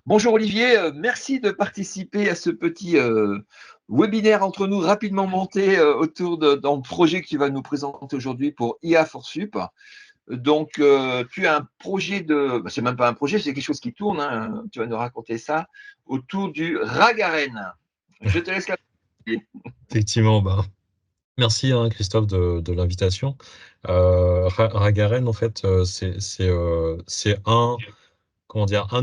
Bonjour Olivier, merci de participer à ce petit webinaire entre nous rapidement monté autour d'un projet que tu vas nous présenter aujourd'hui pour IA for Sup. Donc, tu as un projet c'est même pas un projet, c'est quelque chose qui tourne, hein, tu vas nous raconter ça, autour du RAG-AREN. Je te laisse la parole. Effectivement, merci Christophe de l'invitation. Ragaren, en fait, c'est un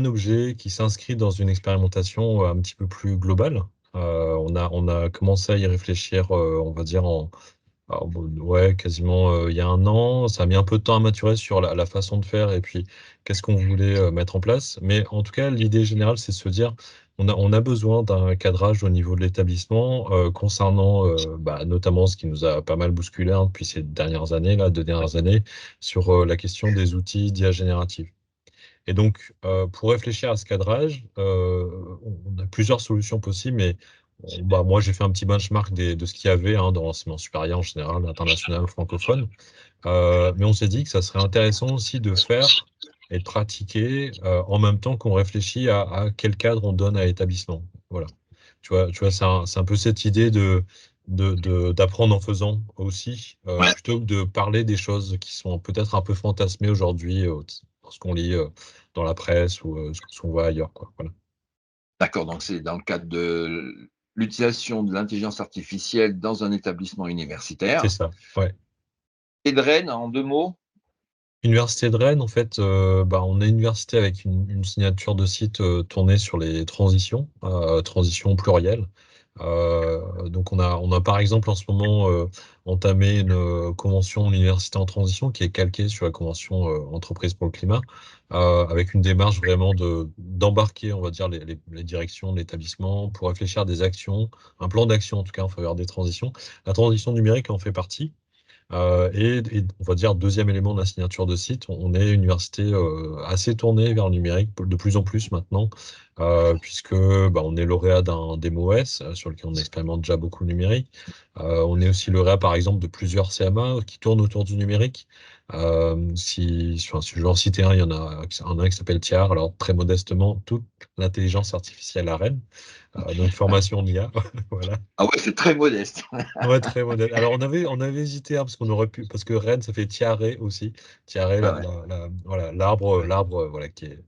objet qui s'inscrit dans une expérimentation un petit peu plus globale. On a commencé à y réfléchir, on va dire, ouais, quasiment il y a un an. Ça a mis un peu de temps à maturer sur la façon de faire et puis qu'est-ce qu'on voulait mettre en place. Mais en tout cas, l'idée générale, c'est de se dire, on a besoin d'un cadrage au niveau de l'établissement concernant notamment ce qui nous a pas mal bousculé depuis ces dernières années, là, 2 dernières années, sur la question des outils d'IA générative. Et donc, pour réfléchir à ce cadrage, on a plusieurs solutions possibles, mais moi, j'ai fait un petit benchmark de ce qu'il y avait dans l'enseignement supérieur en général, international, francophone. Mais on s'est dit que ça serait intéressant aussi de faire et de pratiquer en même temps qu'on réfléchit à quel cadre on donne à l'établissement. Voilà. Tu vois, c'est un peu cette idée d'apprendre en faisant aussi, plutôt que de parler des choses qui sont peut-être un peu fantasmées aujourd'hui, dans ce qu'on lit dans la presse ou ce qu'on voit ailleurs, quoi. Voilà. D'accord, donc c'est dans le cadre de l'utilisation de l'intelligence artificielle dans un établissement C'est universitaire. ça, ouais. Et de Rennes, en 2 mots. Université de Rennes, en fait, on est une université avec une signature de site tournée sur les transitions, transitions plurielles. Donc on a par exemple en ce moment entamé une convention université en transition qui est calquée sur la convention entreprise pour le climat, avec une démarche vraiment d'embarquer, on va dire, les directions de l'établissement pour réfléchir à des actions, un plan d'action en tout cas en faveur des transitions. La transition numérique en fait partie. Et on va dire, deuxième élément de la signature de site, on est une université assez tournée vers le numérique, de plus en plus maintenant, puisque on est lauréat d'un DMOS, sur lequel on expérimente déjà beaucoup le numérique. On est aussi lauréat, par exemple, de plusieurs CMA qui tournent autour du numérique. Si je veux en citer un, il y en a un qui s'appelle TIAR, alors très modestement, toute l'intelligence artificielle à Rennes, donc formation en IA, voilà. Ah ouais, c'est très modeste. Ouais, très modeste. Alors, on avait hésité, parce qu'on aurait pu, parce que Rennes, ça fait tiare aussi. Tiare, Ouais, ouais, voilà, l'arbre, voilà, qui est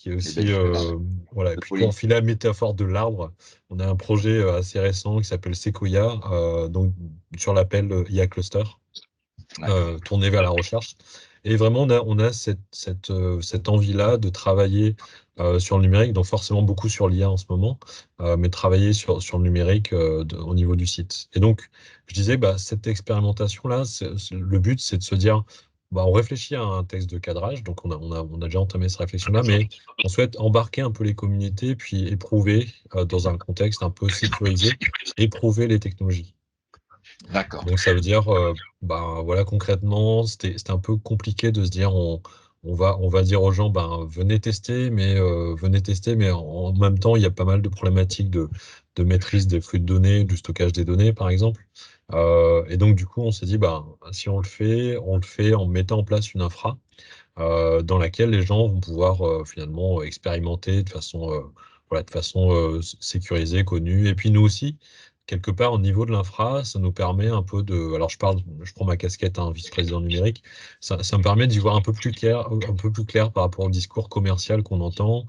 les belles aussi, fleurs voilà. Et de puis, pour police. enfiler la métaphore de l'arbre, on a un projet assez récent qui s'appelle Sequoia, donc, sur l'appel IA Cluster, Ouais. tourné vers la recherche. Et vraiment, on a cette envie-là de travailler sur le numérique, donc forcément beaucoup sur l'IA en ce moment, mais travailler sur le numérique au niveau du site. Et donc, je disais, cette expérimentation-là, le but, c'est de se dire, on réfléchit à un texte de cadrage, donc on a déjà entamé cette réflexion-là, mais on souhaite embarquer un peu les communautés, puis éprouver, dans un contexte un peu sécurisé, éprouver les technologies. D'accord. Donc ça veut dire, voilà, concrètement, c'était un peu compliqué de se dire, on va dire aux gens, venez tester, mais en même temps, il y a pas mal de problématiques de maîtrise des flux de données, du stockage des données, par exemple. Et donc du coup, on s'est dit, si on le fait en mettant en place une infra dans laquelle les gens vont pouvoir finalement expérimenter voilà, de façon sécurisée, connue. Et puis nous aussi, quelque part au niveau de l'infra, ça nous permet un peu de. Alors je prends ma casquette vice-président numérique. Ça me permet d'y voir un peu plus clair par rapport au discours commercial qu'on entend.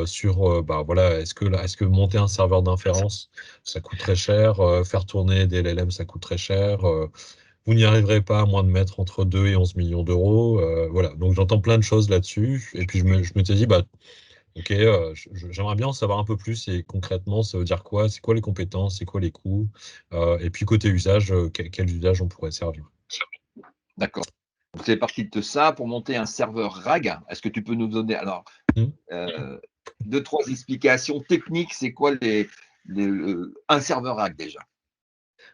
Sur voilà, est-ce que monter un serveur d'inférence ça coûte très cher, faire tourner des LLM ça coûte très cher, vous n'y arriverez pas à moins de mettre entre 2 et 11 millions d'euros. Voilà, donc j'entends plein de choses là-dessus. Et puis je m'étais dit, ok, j'aimerais bien en savoir un peu plus. Et concrètement, ça veut dire quoi? C'est quoi les compétences? C'est quoi les coûts? Et puis côté usage, quel usage on pourrait servir? D'accord. Donc, c'est parti de ça pour monter un serveur RAG. Est-ce que tu peux nous donner alors Hmm. euh, deux, trois explications techniques? C'est quoi un serveur RAG déjà?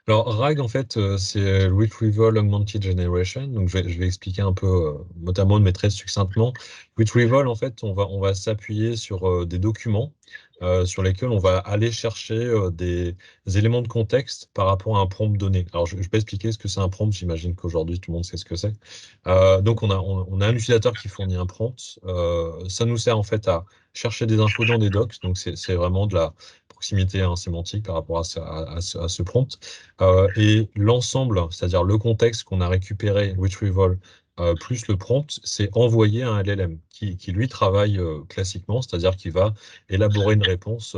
Alors, RAG, en fait, c'est Retrieval Augmented Generation. Donc, je vais expliquer un peu, notamment de très succinctement. Retrieval, en fait, on va s'appuyer sur des documents sur lesquels on va aller chercher des éléments de contexte par rapport à un prompt donné. Alors, je vais expliquer ce que c'est un prompt. J'imagine qu'aujourd'hui, tout le monde sait ce que c'est. Donc, on a un utilisateur qui fournit un prompt. Ça nous sert, en fait, à chercher des infos dans des docs. Donc, c'est vraiment de la proximité sémantique par rapport à ce prompt. Et l'ensemble, c'est-à-dire le contexte qu'on a récupéré, retrieval, plus le prompt, c'est envoyé à un LLM qui lui travaille classiquement, c'est-à-dire qu'il va élaborer une réponse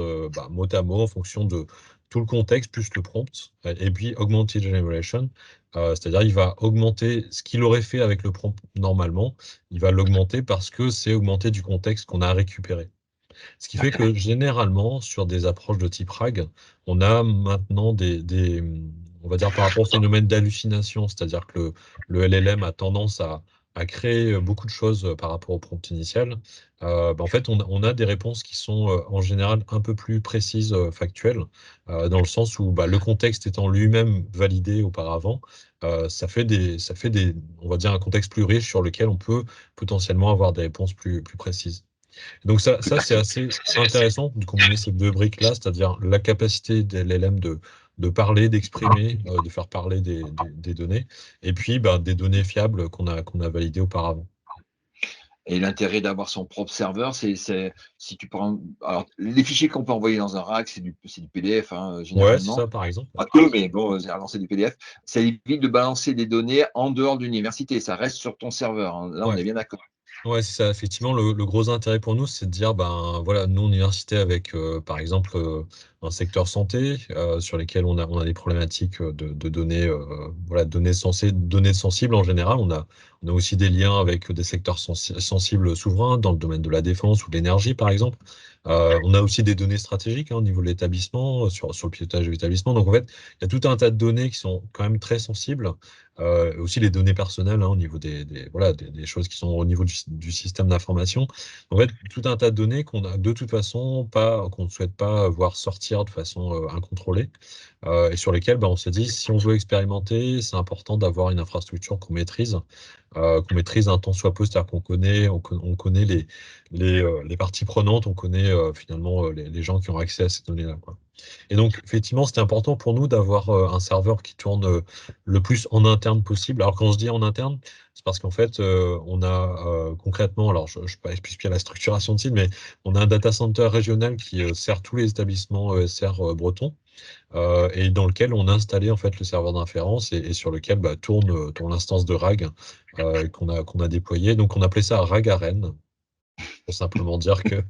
mot à mot en fonction de tout le contexte plus le prompt. Et puis augmented generation, c'est-à-dire il va augmenter ce qu'il aurait fait avec le prompt normalement, il va l'augmenter parce que c'est augmenté du contexte qu'on a récupéré. Ce qui fait que généralement, sur des approches de type RAG, on a maintenant on va dire par rapport au phénomène d'hallucination, c'est-à-dire que le LLM a tendance à créer beaucoup de choses par rapport au prompt initial. En fait, on a des réponses qui sont en général un peu plus précises, factuelles, dans le sens où le contexte étant lui-même validé auparavant, ça fait on va dire, un contexte plus riche sur lequel on peut potentiellement avoir des réponses plus précises. Donc ça c'est assez intéressant de combiner ces deux briques-là, c'est-à-dire la capacité de l'LM de parler, d'exprimer, de faire parler des données, et puis des données fiables qu'on a validées auparavant. Et l'intérêt d'avoir son propre serveur, si tu prends, alors les fichiers qu'on peut envoyer dans un rack, c'est du PDF, hein, Ouais, c'est généralement. ça par exemple. Pas que, mais bon, généralement c'est du PDF. Ça évite de balancer des données en dehors de l'université. Ça reste sur ton serveur, hein. Là, on Ouais. est bien d'accord. Ouais, c'est ça. Effectivement, le gros intérêt pour nous, c'est de dire, voilà, nous, université, avec, par exemple, un secteur santé, sur lesquels on a des problématiques de données, voilà, données sensibles en général. On a aussi des liens avec des secteurs sensibles souverains, dans le domaine de la défense ou de l'énergie, par exemple. On a aussi des données stratégiques, hein, au niveau de l'établissement, sur le pilotage de l'établissement. Donc, en fait, il y a tout un tas de données qui sont quand même très sensibles. Aussi les données personnelles, hein, au niveau voilà, des choses qui sont au niveau du système d'information. En fait, tout un tas de données qu'on a de toute façon pas, qu'on ne souhaite pas voir sortir de façon incontrôlée, et sur lesquelles on s'est dit, si on veut expérimenter, c'est important d'avoir une infrastructure qu'on maîtrise un tant soit peu, c'est-à-dire on connaît les parties prenantes, on connaît finalement les gens qui ont accès à ces données-là, quoi. Et donc, effectivement, c'était important pour nous d'avoir un serveur qui tourne le plus en interne possible. Alors, quand je dis en interne, c'est parce qu'en fait, on a concrètement, alors je ne vais pas expliquer la structuration de site, mais on a un data center régional qui sert tous les établissements ESR bretons, et dans lequel on a installé en fait le serveur d'inférence et sur lequel tourne l'instance de RAG qu'on a déployé. Donc, on appelait ça RAG Arène, pour simplement dire que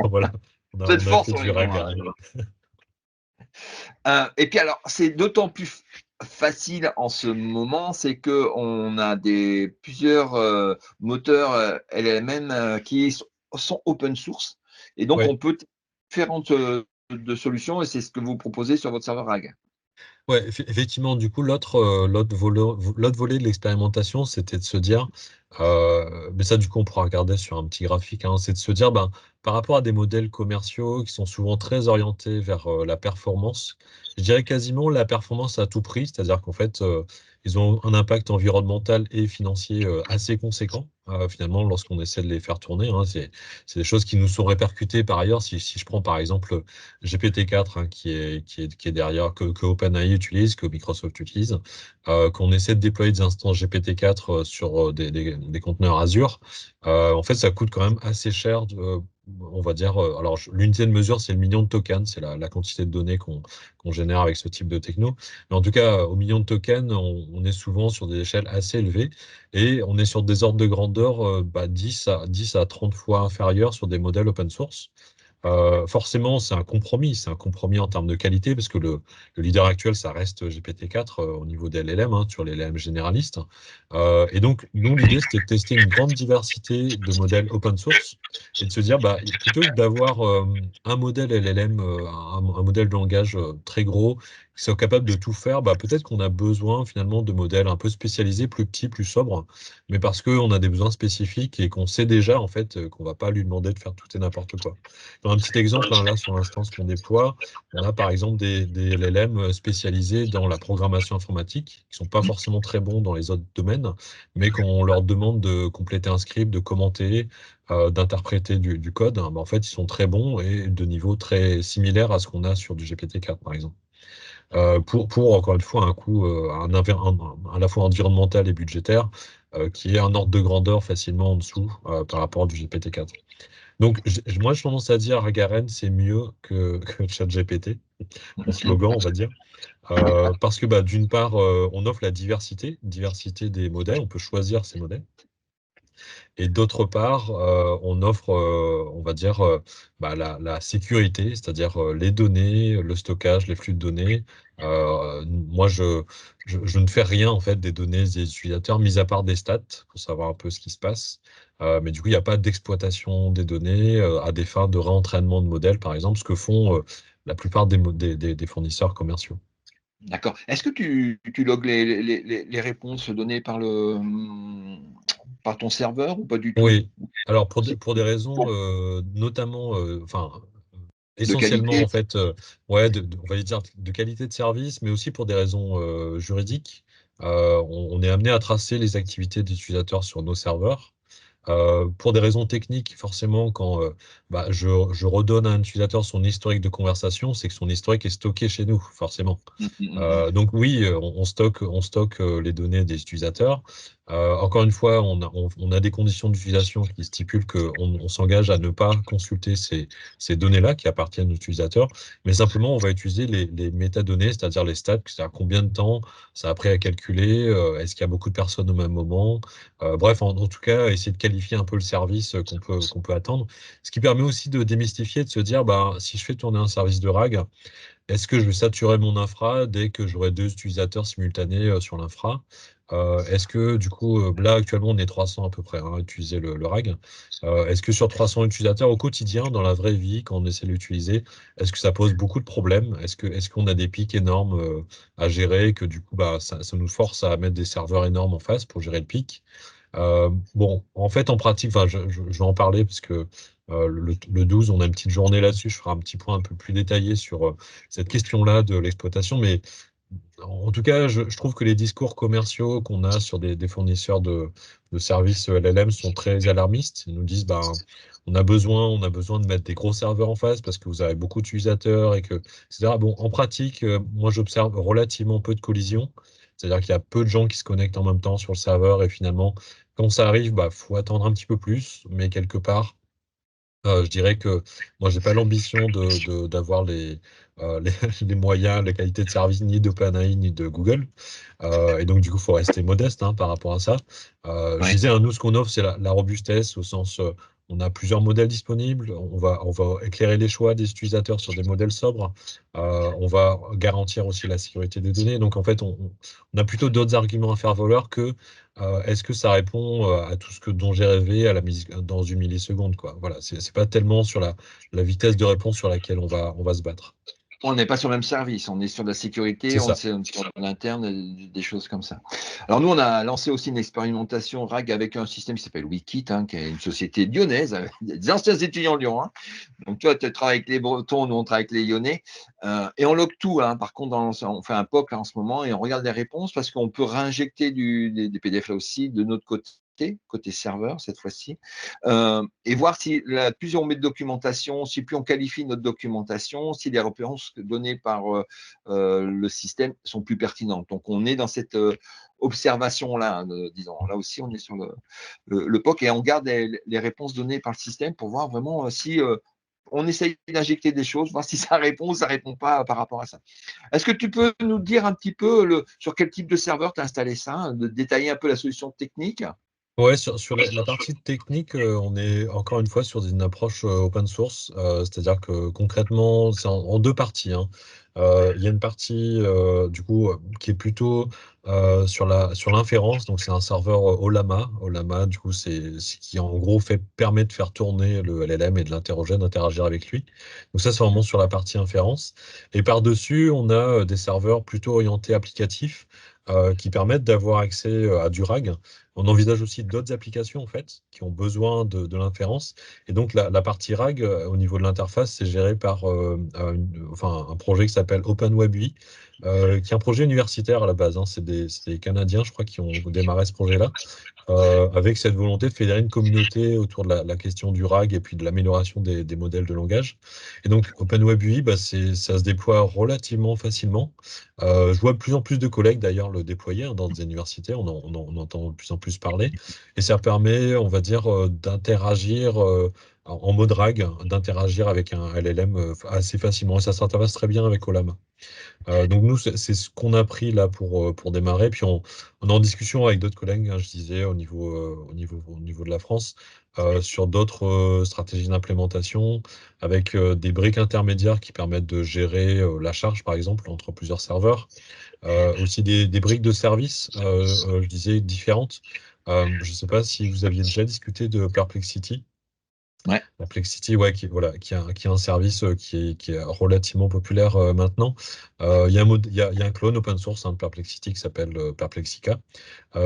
voilà, Vous êtes on a fort fait sur du les noms, RAG hein. Arène. Et puis alors, c'est d'autant plus facile en ce moment, c'est que on a plusieurs moteurs LLM qui sont open source, et donc Ouais. on peut différentes de solutions, et c'est ce que vous proposez sur votre serveur RAG. Ouais, effectivement, du coup, l'autre volet de l'expérimentation, c'était de se dire, mais ça, du coup, on pourra regarder sur un petit graphique, hein, c'est de se dire, par rapport à des modèles commerciaux qui sont souvent très orientés vers la performance, je dirais quasiment la performance à tout prix, c'est-à-dire qu'en fait, ils ont un impact environnemental et financier assez conséquent, finalement, lorsqu'on essaie de les faire tourner, hein. C'est des choses qui nous sont répercutées par ailleurs. Si je prends par exemple GPT-4, hein, qui est derrière, que OpenAI utilise, que Microsoft utilise, qu'on essaie de déployer des instances GPT-4 sur des conteneurs Azure, en fait, ça coûte quand même assez cher. On va dire, alors l'unité de mesure, c'est le million de tokens, c'est la quantité de données qu'on génère avec ce type de techno. Mais en tout cas, au million de tokens, on est souvent sur des échelles assez élevées et on est sur des ordres de grandeur 10 à 30 fois inférieurs sur des modèles open source. Forcément, c'est un compromis en termes de qualité, parce que le leader actuel, ça reste GPT-4 au niveau des LLM, hein, sur les LLM généralistes. Et donc, nous, l'idée, c'était de tester une grande diversité de modèles open source et de se dire, plutôt que d'avoir un modèle LLM, un modèle de langage très gros, qui soit capable de tout faire, peut-être qu'on a besoin finalement de modèles un peu spécialisés, plus petits, plus sobres, mais parce qu'on a des besoins spécifiques et qu'on sait déjà, en fait, qu'on ne va pas lui demander de faire tout et n'importe quoi. Dans un petit exemple, hein, là, sur l'instance qu'on déploie, on a par exemple des LLM spécialisés dans la programmation informatique, qui sont pas forcément très bons dans les autres domaines, mais quand on leur demande de compléter un script, de commenter, d'interpréter du code, hein, en fait, ils sont très bons et de niveau très similaire à ce qu'on a sur du GPT-4, par exemple. Pour encore une fois un coût à la fois environnemental et budgétaire, qui est un ordre de grandeur facilement en dessous par rapport à du GPT-4. Donc, moi, je tendance à dire Garen, c'est mieux que ChatGPT, en slogan, on va dire. Parce que bah, d'une part, on offre la diversité des modèles, on peut choisir ces modèles. Et d'autre part, on offre, on va dire, bah, la sécurité, c'est-à-dire les données, le stockage, les flux de données. Moi, je ne fais rien en fait des données des utilisateurs, mis à part des stats, pour savoir un peu ce qui se passe. Mais du coup, il n'y a pas d'exploitation des données à des fins de réentraînement de modèles, par exemple, ce que font la plupart des fournisseurs commerciaux. D'accord. Est-ce que tu logs les réponses données par ton serveur ou pas du tout? Oui. Alors Si. pour des raisons notamment, enfin De essentiellement qualité? en fait, ouais, on va dire de qualité de service, mais aussi pour des raisons juridiques. On est amené à tracer les activités des utilisateurs sur nos serveurs. Pour des raisons techniques, forcément, quand bah, je redonne à un utilisateur son historique de conversation, c'est que son historique est stocké chez nous, forcément. Mmh, mmh, mmh. Donc oui, on stocke les données des utilisateurs. Encore une fois, on a des conditions d'utilisation qui stipulent qu'on on s'engage à ne pas consulter ces données-là qui appartiennent aux utilisateurs, mais simplement on va utiliser les métadonnées, c'est-à-dire les stats, c'est-à-dire combien de temps ça a pris à calculer, est-ce qu'il y a beaucoup de personnes au même moment, bref, en tout cas, essayer de qualifier un peu le service qu'on peut attendre. Ce qui permet aussi de démystifier, de se dire, bah, si je fais tourner un service de RAG, est-ce que je vais saturer mon infra dès que j'aurai deux utilisateurs simultanés sur l'infra? Est-ce que du coup, là actuellement on est 300 à peu près hein, à utiliser le RAG. Est-ce que sur 300 utilisateurs au quotidien, dans la vraie vie, quand on essaie de l'utiliser, est-ce que ça pose beaucoup de problèmes? Est-ce qu'on a des pics énormes à gérer que du coup bah, ça nous force à mettre des serveurs énormes en face pour gérer le pic? Bon, en fait, en pratique, enfin, je vais en parler parce que le 12, on a une petite journée là-dessus. Je ferai un petit point un peu plus détaillé sur cette question-là de l'exploitation. Mais en tout cas, je trouve que les discours commerciaux qu'on a sur des fournisseurs de services LLM sont très alarmistes. Ils nous disent, ben, on a besoin de mettre des gros serveurs en face parce que vous avez beaucoup d'utilisateurs et que, etc. Bon, en pratique, moi, j'observe relativement peu de collisions. C'est-à-dire qu'il y a peu de gens qui se connectent en même temps sur le serveur et finalement, quand ça arrive, bah, faut attendre un petit peu plus, mais quelque part, je dirais que moi, j'ai pas l'ambition d'avoir les, les moyens, la qualité de service ni d'OpenAI ni de Google. Et donc, du coup, il faut rester modeste hein, par rapport à ça. Je Ouais. disais, hein, nous, ce qu'on offre, c'est la robustesse au sens, on a plusieurs modèles disponibles. On va éclairer les choix des utilisateurs sur des modèles sobres. On va garantir aussi la sécurité des données. Donc, en fait, on a plutôt d'autres arguments à faire valoir que est-ce que ça répond à tout ce dont j'ai rêvé à dans une milliseconde, quoi. Voilà, c'est pas tellement sur la vitesse de réponse sur laquelle on va se battre. On n'est pas sur le même service, on est sur de la sécurité, C'est ça. on est sur l'interne, des choses comme ça. Alors nous, on a lancé aussi une expérimentation RAG avec un système qui s'appelle Wikit, hein, qui est une société lyonnaise, avec des anciens étudiants lyons. Hein. Donc toi, tu travailles avec les Bretons, nous on travaille avec les Lyonnais, et on log tout. Hein. Par contre, on fait un POC là, en ce moment et on regarde les réponses parce qu'on peut réinjecter des PDF là aussi de notre côté serveur cette fois-ci, et voir si plus on met de documentation, si plus on qualifie notre documentation, si les références données par le système sont plus pertinentes. Donc on est dans cette observation-là, hein, disons. Là aussi, on est sur le POC et on garde les réponses données par le système pour voir vraiment si on essaye d'injecter des choses, voir si ça répond ou ça ne répond pas par rapport à ça. Est-ce que tu peux nous dire un petit peu sur quel type de serveur tu as installé ça, hein, de détailler un peu la solution technique? Ouais, sur la partie technique, on est encore une fois sur une approche open source, c'est-à-dire que concrètement, c'est en deux parties. Hein. Il y a une partie du coup qui est plutôt sur l'inférence, donc c'est un serveur Olama. Olama, du coup, c'est ce qui en gros permet de faire tourner le LLM et de l'interroger, d'interagir avec lui. Donc ça, c'est vraiment sur la partie inférence. Et par-dessus, on a des serveurs plutôt orientés applicatifs qui permettent d'avoir accès à du RAG. On envisage aussi d'autres applications en fait qui ont besoin de l'inférence. Et donc la partie RAG au niveau de l'interface, c'est géré par enfin, un projet qui s'appelle OpenWebUI, qui est un projet universitaire à la base. Hein. C'est des Canadiens, je crois, qui ont démarré ce projet-là, avec cette volonté de fédérer une communauté autour de la question du RAG et puis de l'amélioration des modèles de langage. Et donc OpenWebUI, bah, ça se déploie relativement facilement. Je vois de plus en plus de collègues d'ailleurs le déployer hein, dans des universités, on entend de plus en plus parler, et ça permet, on va dire, d'interagir en mode RAG, d'interagir avec un LLM assez facilement. Et ça s'interface très bien avec Ollama. Donc nous, c'est ce qu'on a pris là pour démarrer. Puis on est en discussion avec d'autres collègues, hein, je disais, au niveau de la France, sur d'autres stratégies d'implémentation, avec des briques intermédiaires qui permettent de gérer la charge, par exemple, entre plusieurs serveurs. Aussi des briques de services, je disais, différentes. Je ne sais pas si vous aviez déjà discuté de Perplexity. Ouais. Perplexity, ouais, qui est un service qui est relativement populaire maintenant. Il y a un clone open source, hein, de Perplexity qui s'appelle Perplexica,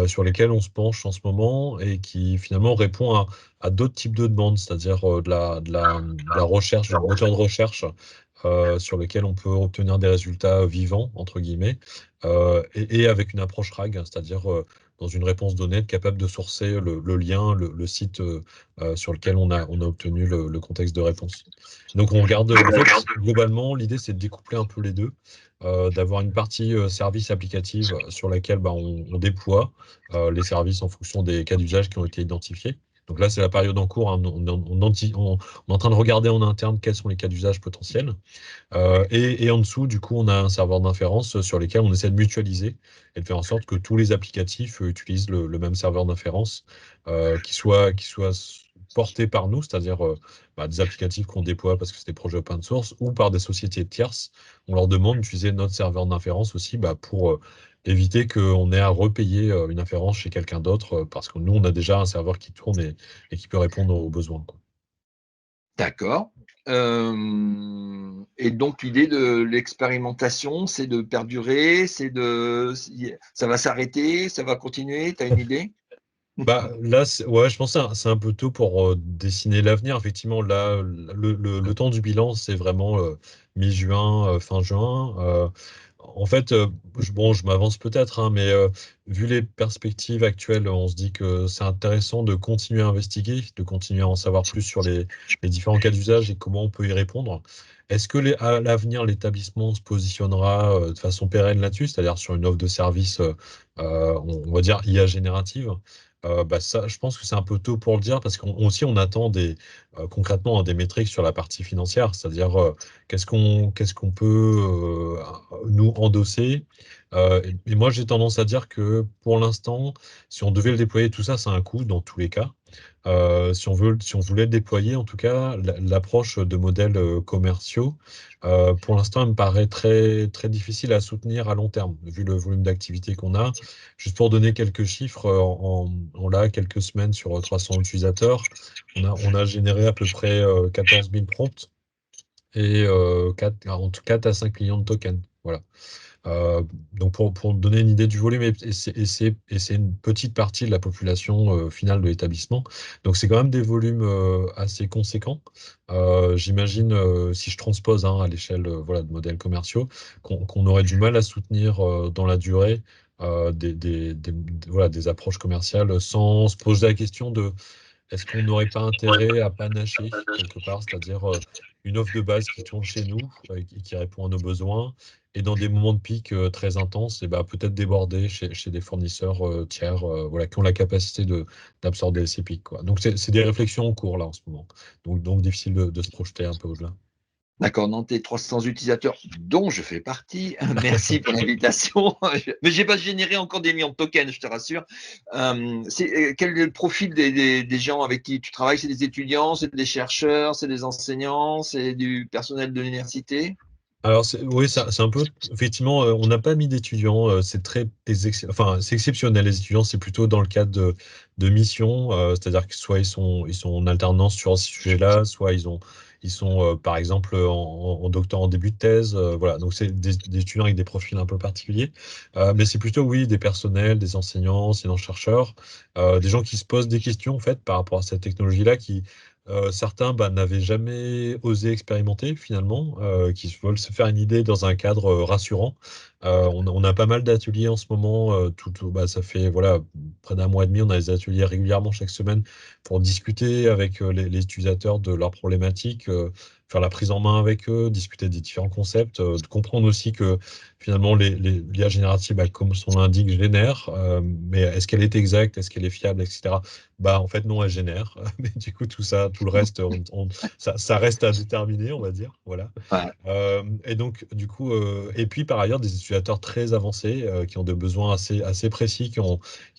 sur lesquels on se penche en ce moment et qui finalement répond à d'autres types de demandes, c'est-à-dire de la recherche, du moteur de recherche sur lequel on peut obtenir des résultats vivants, entre guillemets, et avec une approche RAG, c'est-à-dire dans une réponse donnée, être capable de sourcer le lien, le site sur lequel on a obtenu le contexte de réponse. Donc on regarde, en fait, globalement, l'idée c'est de découpler un peu les deux, d'avoir une partie service applicative sur laquelle bah, on déploie les services en fonction des cas d'usage qui ont été identifiés. Donc là, c'est la période en cours, hein. On est en train de regarder en interne quels sont les cas d'usage potentiels. Et en dessous, du coup, on a un serveur d'inférence sur lequel on essaie de mutualiser et de faire en sorte que tous les applicatifs utilisent le même serveur d'inférence, qui soit porté par nous, c'est-à-dire bah, des applicatifs qu'on déploie parce que c'est des projets open source, ou par des sociétés tierces. On leur demande d'utiliser notre serveur d'inférence aussi, bah, pour éviter qu'on ait à repayer une inférence chez quelqu'un d'autre, parce que nous, on a déjà un serveur qui tourne et qui peut répondre aux besoins, quoi. D'accord. Et donc l'idée de l'expérimentation, c'est de perdurer, ça va s'arrêter, ça va continuer, tu as une idée? Bah, là, ouais, je pense que c'est un peu tôt pour dessiner l'avenir. Effectivement, là, le temps du bilan, c'est vraiment mi-juin, fin juin. En fait, bon, je m'avance peut-être, hein, mais vu les perspectives actuelles, on se dit que c'est intéressant de continuer à investiguer, de continuer à en savoir plus sur les différents cas d'usage et comment on peut y répondre. Est-ce que à l'avenir, l'établissement se positionnera de façon pérenne là-dessus, c'est-à-dire sur une offre de service, on va dire IA générative? Bah ça, je pense que c'est un peu tôt pour le dire parce qu'on aussi on attend concrètement, hein, des métriques sur la partie financière, c'est-à-dire qu'est-ce qu'on peut nous endosser. Et moi j'ai tendance à dire que pour l'instant, si on devait le déployer, tout ça, c'est un coût dans tous les cas. Si on voulait le déployer, en tout cas, l'approche de modèles commerciaux, pour l'instant, elle me paraît très, très difficile à soutenir à long terme, vu le volume d'activité qu'on a. Juste pour donner quelques chiffres, on l'a quelques semaines sur 300 utilisateurs. On a généré à peu près 14 000 prompts et entre 4 à 5 millions de tokens. Voilà. Donc pour donner une idée du volume, et c'est une petite partie de la population finale de l'établissement. Donc c'est quand même des volumes assez conséquents. J'imagine, si je transpose, hein, à l'échelle voilà, de modèles commerciaux, qu'on aurait du mal à soutenir dans la durée voilà, des approches commerciales sans se poser la question de est-ce qu'on n'aurait pas intérêt à panacher quelque part, c'est-à-dire une offre de base qui tourne chez nous et qui répond à nos besoins, et dans des moments de pic très intenses, et bah, peut-être déborder chez des fournisseurs tiers, voilà, qui ont la capacité d'absorber ces pics, quoi. Donc c'est des réflexions en cours là en ce moment. Donc difficile de se projeter un peu au-delà. D'accord, dans tes 300 utilisateurs, dont je fais partie, merci pour l'invitation. Mais j'ai pas généré encore des millions de tokens, je te rassure. Quel est le profil des gens avec qui tu travailles? C'est des étudiants, c'est des chercheurs, c'est des enseignants, c'est du personnel de l'université? Alors, oui, c'est un peu, effectivement, on n'a pas mis d'étudiants, c'est enfin, c'est exceptionnel, les étudiants, c'est plutôt dans le cadre de missions, c'est-à-dire que soit ils sont en alternance sur ce sujet-là, soit ils sont par exemple, en doctorat en début de thèse, voilà, donc c'est des étudiants avec des profils un peu particuliers. Mais c'est plutôt, oui, des personnels, des enseignants, enseignants-chercheurs, des gens qui se posent des questions, en fait, par rapport à cette technologie-là, certains, bah, n'avaient jamais osé expérimenter finalement, qui veulent se faire une idée dans un cadre rassurant. On a pas mal d'ateliers en ce moment. Bah, ça fait voilà, près d'un mois et demi, on a des ateliers régulièrement chaque semaine pour discuter avec les utilisateurs de leurs problématiques, faire la prise en main avec eux, discuter des différents concepts, de comprendre aussi que finalement l'IA générative, bah, comme son nom l'indique, génère, mais est-ce qu'elle est exacte, est-ce qu'elle est fiable, etc. Bah, en fait, non, elle génère. Mais du coup, tout ça, tout le reste, ça reste à déterminer, on va dire. Voilà. Ouais. Et donc, du coup, et puis par ailleurs, des utilisateurs très avancés qui ont des besoins assez précis, qui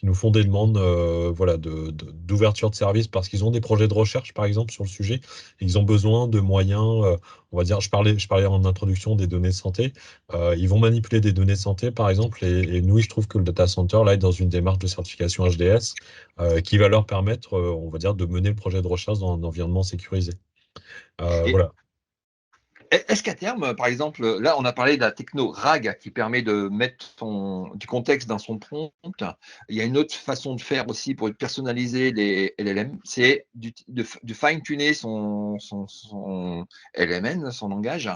nous font des demandes voilà, d'ouverture de service parce qu'ils ont des projets de recherche, par exemple, sur le sujet. Et ils ont besoin de moyens, on va dire, je parlais en introduction des données de santé. Ils vont manipuler des données de santé, par exemple, et nous, je trouve que le data center, là, est dans une démarche de certification HDS qui va leur permettre, on va dire, de mener le projet de recherche dans un environnement sécurisé. Et Voilà. est-ce qu'à terme, par exemple, là, on a parlé de la techno RAG qui permet de mettre du contexte dans son prompt. Il y a une autre façon de faire aussi pour personnaliser les LLM, c'est de fine-tuner son LMN, son langage.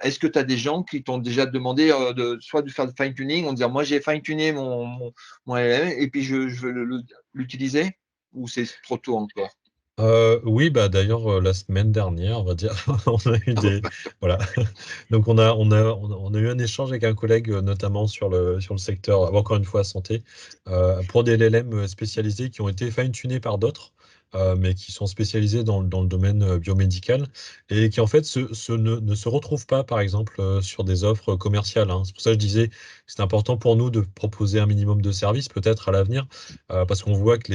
Est-ce que tu as des gens qui t'ont déjà demandé soit de faire du fine-tuning, en disant moi j'ai fine-tuné mon LLM et puis je veux l'utiliser, ou c'est trop tôt encore? Oui, bah d'ailleurs la semaine dernière, on va dire, on a eu des voilà. Donc on a eu un échange avec un collègue, notamment sur le secteur, encore une fois santé, pour des LLM spécialisés qui ont été fine-tunés par d'autres, mais qui sont spécialisés dans le domaine biomédical et qui en fait ne se retrouvent pas, par exemple, sur des offres commerciales, hein. C'est pour ça que je disais que c'est important pour nous de proposer un minimum de services, peut-être à l'avenir, parce qu'on voit que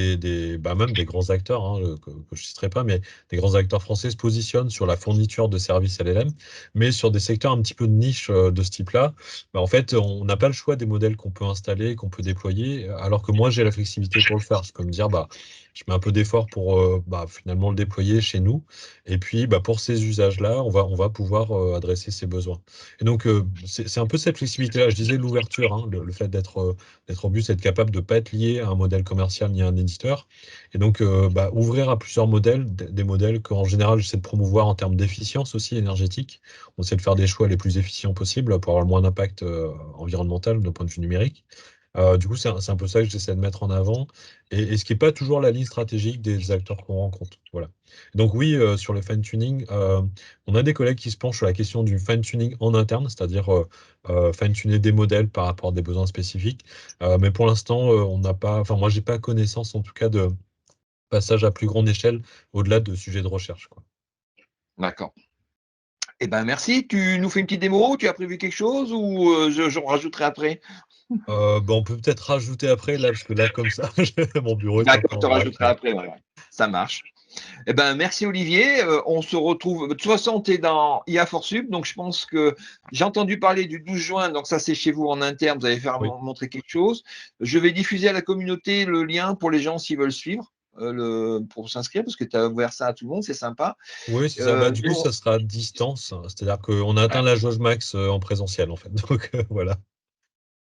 même des grands acteurs, hein, que je ne citerai pas, mais des grands acteurs français se positionnent sur la fourniture de services LLM, mais sur des secteurs un petit peu de niche de ce type-là, bah, en fait, on n'a pas le choix des modèles qu'on peut installer, qu'on peut déployer, alors que moi, j'ai la flexibilité pour le faire. Je peux me dire, bah, je mets un peu d'effort pour finalement le déployer chez nous, et puis bah, pour ces usages-là, on va pouvoir adresser ces besoins. Et donc, c'est un peu cette flexibilité-là. Je disais l'ouverture, hein, le fait d'être robuste, être capable de ne pas être lié à un modèle commercial ni à un éditeur. Et donc, bah, ouvrir à plusieurs modèles, des modèles qu'en général, j'essaie de promouvoir en termes d'efficience aussi énergétique. On essaie de faire des choix les plus efficients possibles pour avoir le moins d'impact environnemental d'un point de vue numérique. Du coup, c'est un peu ça que j'essaie de mettre en avant, et ce qui n'est pas toujours la ligne stratégique des acteurs qu'on rencontre. Voilà. Donc oui, sur le fine-tuning, on a des collègues qui se penchent sur la question du fine-tuning en interne, c'est-à-dire fine-tuner des modèles par rapport à des besoins spécifiques. Mais pour l'instant, on n'a pas, enfin moi, j'ai pas connaissance en tout cas de passage à plus grande échelle au-delà de sujets de recherche, quoi. D'accord. Eh ben merci. Tu nous fais une petite démo? Tu as prévu quelque chose, ou j'en rajouterai après? Bah, on peut peut-être rajouter après, là, parce que là, comme ça, mon bureau est un peu D'accord, je en te vrac, rajouterai mais après, ouais, ouais. Ça marche. Eh ben merci Olivier. On se retrouve. De toute façon, tu es dans IA for Sup, donc je pense que j'ai entendu parler du 12 juin, donc ça c'est chez vous en interne, vous allez faire oui. montrer quelque chose. Je vais diffuser à la communauté le lien pour les gens s'ils veulent suivre. Pour s'inscrire, parce que tu as ouvert ça à tout le monde, c'est sympa. Oui, c'est ça. Bah, du coup, Nous, ça sera à distance, hein. C'est-à-dire qu'on a atteint ouais, la jauge max en présentiel, en fait. Donc, voilà.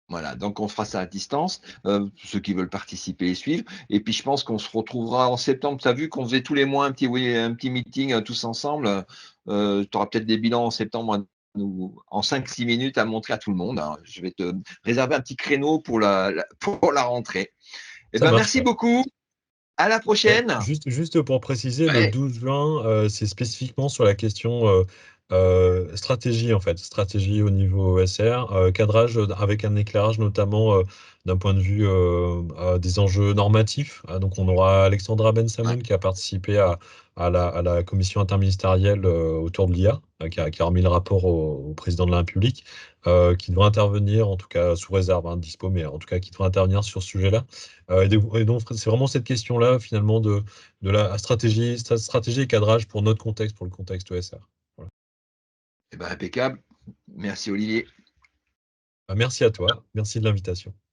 voilà, donc on fera ça à distance, ceux qui veulent participer et suivre. Et puis je pense qu'on se retrouvera en septembre. Tu as vu qu'on faisait tous les mois un petit meeting tous ensemble. Tu auras peut-être des bilans en septembre en 5-6 minutes à montrer à tout le monde, hein. Je vais te réserver un petit créneau pour la rentrée. Eh Ça ben, marche, merci ouais. beaucoup. À la prochaine. Juste pour préciser, le Ouais, 12 juin, c'est spécifiquement sur la question stratégie, en fait, stratégie au niveau SR, cadrage avec un éclairage notamment d'un point de vue des enjeux normatifs. Donc, on aura Alexandra ouais. Bensamoun qui a participé à la commission interministérielle autour de l'IA, qui a remis le rapport au président de la République, qui devrait intervenir, en tout cas sous réserve, hein, dispo, mais en tout cas qui devrait intervenir sur ce sujet-là. Et donc, c'est vraiment cette question-là, finalement, de la stratégie et cadrage pour notre contexte, pour le contexte ESR. Voilà. Eh ben, impeccable. Merci Olivier. Bah, merci à toi, merci de l'invitation.